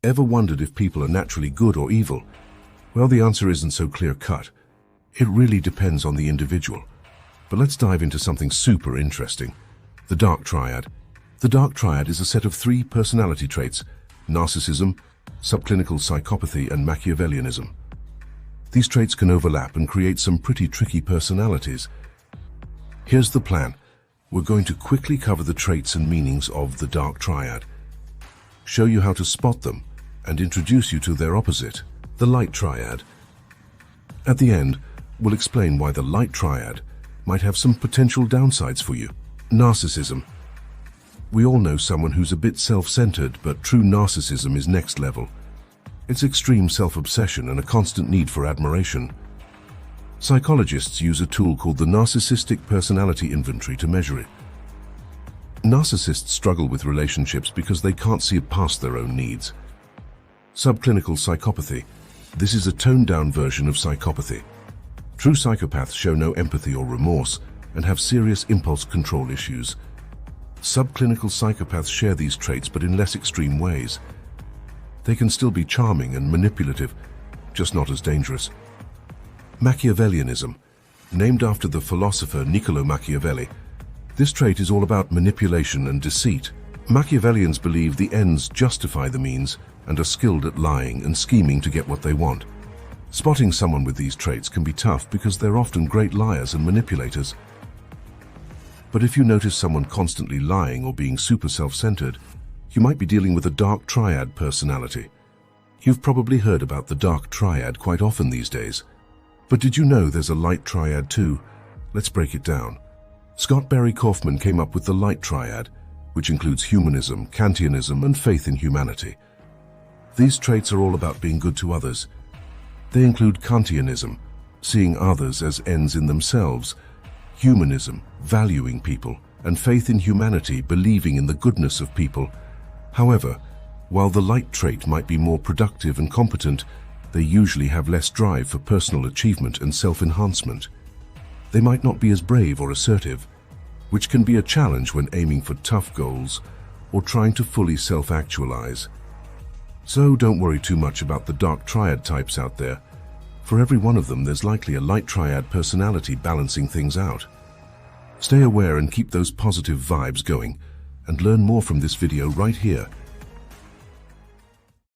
Ever wondered if people are naturally good or evil? Well, the answer isn't so clear-cut. It really depends on the individual. But let's dive into something super interesting. The Dark Triad. The Dark Triad is a set of 3 personality traits: narcissism, subclinical psychopathy, and Machiavellianism. These traits can overlap and create some pretty tricky personalities. Here's the plan. We're going to quickly cover the traits and meanings of the Dark Triad, show you how to spot them, and introduce you to their opposite, the Light Triad. At the end, we'll explain why the Light Triad might have some potential downsides for you. Narcissism. We all know someone who's a bit self-centered, but true narcissism is next level. It's extreme self-obsession and a constant need for admiration. Psychologists use a tool called the Narcissistic Personality Inventory to measure it. Narcissists struggle with relationships because they can't see past their own needs. Subclinical psychopathy. This is a toned-down version of psychopathy. True psychopaths show no empathy or remorse and have serious impulse control issues. Subclinical psychopaths share these traits, but in less extreme ways. They can still be charming and manipulative, just not as dangerous. Machiavellianism. Named after the philosopher Niccolo Machiavelli, this trait is all about manipulation and deceit. Machiavellians believe the ends justify the means and are skilled at lying and scheming to get what they want. Spotting someone with these traits can be tough because they're often great liars and manipulators. But if you notice someone constantly lying or being super self-centered, you might be dealing with a Dark Triad personality. You've probably heard about the Dark Triad quite often these days. But did you know there's a Light Triad too? Let's break it down. Scott Barry Kaufman came up with the Light Triad, which includes humanism, Kantianism, and faith in humanity. These traits are all about being good to others. They include Kantianism, seeing others as ends in themselves, humanism, valuing people, and faith in humanity, believing in the goodness of people. However, while the light trait might be more productive and competent, they usually have less drive for personal achievement and self-enhancement. They might not be as brave or assertive, which can be a challenge when aiming for tough goals or trying to fully self-actualize. So don't worry too much about the Dark Triad types out there. For every one of them, there's likely a Light Triad personality balancing things out. Stay aware and keep those positive vibes going, and learn more from this video right here